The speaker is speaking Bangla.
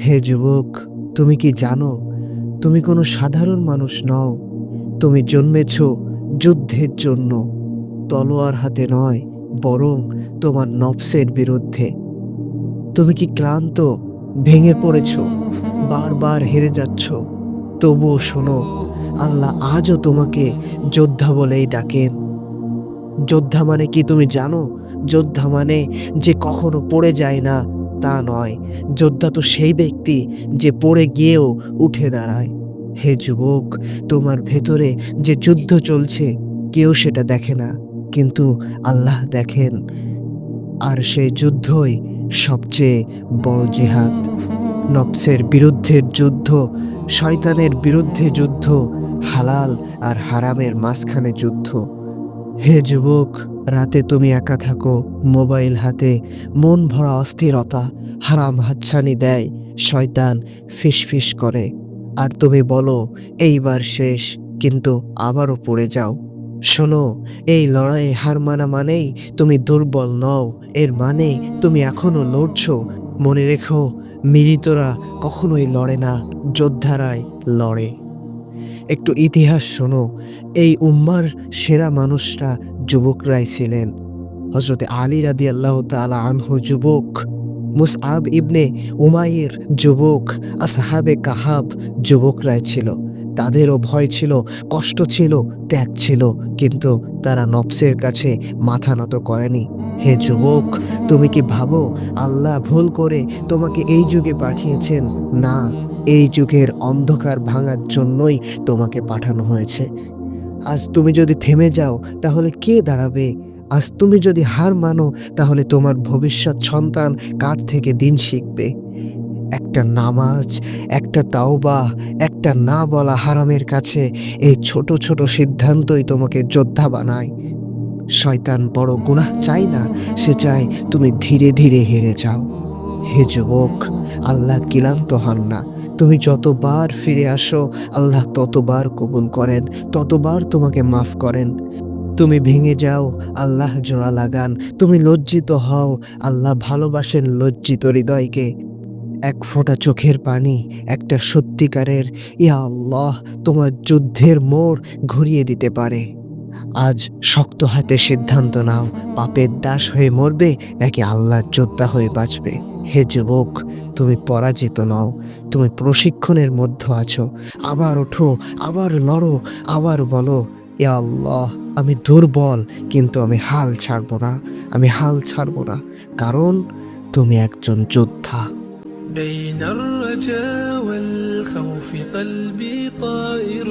হে যুবক, তুমি কি জানো তুমি কোনো সাধারণ মানুষ নও। তুমি জন্মেছ যুদ্ধের জন্য, তলোয়ার হাতে নয়, বরং তোমার নফসের বিরুদ্ধে। তুমি কি ক্লান্ত, ভেঙে পড়েছ, বারবার হেরে যাচ্ছ? তবুও শোনো, আল্লাহ আজও তোমাকে যোদ্ধা বলেই ডাকেন। যোদ্ধা মানে কি তুমি জানো? যোদ্ধা মানে যে কখনো পড়ে যায় না তা নয়। যোদ্ধা তো সেই ব্যক্তি যে পড়ে গিয়েও উঠে দাঁড়ায়। হে যুবক, তোমার ভেতরে যে যুদ্ধ চলছে কেউ সেটা দেখে না, কিন্তু আল্লাহ দেখেন। আর সেই যুদ্ধই সবচেয়ে বড় জিহাদ। নফসের বিরুদ্ধে যুদ্ধ, শয়তানের বিরুদ্ধে যুদ্ধ, হালাল আর হারামের মাঝখানে যুদ্ধ। হে যুবক, রাতে তুমি একা থাকো, মোবাইল হাতে, মন ভরা অস্থিরতা, হারাম হাতছানি দেয়, শয়তান ফিসফিস করে। আর তুমি বলো এইবার শেষ, কিন্তু আবারও পড়ে যাও। শোনো, এই লড়াইয়ে হার মানা মানেই তুমি দুর্বল নও, এর মানে তুমি এখনো লড়ছো। মনে রেখো, মৃতরা কখনোই লড়ে না, যোদ্ধারাই লড়ে। একটু ইতিহাস শোনো, এই উম্মার সেরা মানুষরা যুবকরাই ছিলেন। হযরত আলী রাদিয়াল্লাহু তাআলা আনহু যুবক, মুসআব ইবনে উমাইর যুবক, আসহাবে কাহাব যুবকরাই ছিল। তাদেরও ভয় ছিল, কষ্ট ছিল, ত্যাগ ছিল, কিন্তু তারা নফসের কাছে মাথা নত করেনি। হে যুবক, তুমি কি ভাবো আল্লাহ ভুল করে তোমাকে এই যুগে পাঠিয়েছেন? না, এই যুগের অন্ধকার ভাঙার জন্যই তোমাকে পাঠানো হয়েছে। আজ তুমি যদি থেমে যাও তাহলে কে দাঁড়াবে? আজ তুমি যদি হার মানো তাহলে তোমার ভবিষ্যৎ সন্তান কার থেকে দিন শিখবে? একটা নামাজ, একটা তাওবা, একটা না বলা হারামের কাছে এই ছোট ছোট সিদ্ধান্তই তোমাকে যোদ্ধা বানায়। শয়তান বড় গুনাহ চায় না, সে চায় তুমি ধীরে ধীরে হেরে যাও। হে যুবক, আল্লাহ ক্লান্ত হন না। তুমি যতবার ফিরে আসো আল্লাহ ততবার কবুল করেন, ততবার তোমাকে মাফ করেন। তুমি ভেঙে যাও, আল্লাহ জোড়া লাগান। তুমি লজ্জিত হও, আল্লাহ ভালোবাসেন লজ্জিত হৃদয়কে। এক ফোঁটা চোখের পানি, একটা সত্যিকারের ইয়া আল্লাহ তোমার যুদ্ধের মোড় ঘুরিয়ে দিতে পারে। আজ শক্ত হাতে সিদ্ধান্ত নাও, পাপের দাস হয়ে মরবে নাকি আল্লাহর যোদ্ধা হয়ে বাঁচবে। হে যুবক, তুমি পরাজিত নও, তুমি প্রশিক্ষণের মধ্যে আছো। আবার ওঠো, আবার লড়ো, আবার বলো, ইয়া আল্লাহ আমি দুর্বল, কিন্তু আমি হাল ছাড়বো না, আমি হাল ছাড়বো না, কারণ তুমি একজন যোদ্ধা। بين الرجا والخوف قلبي طائر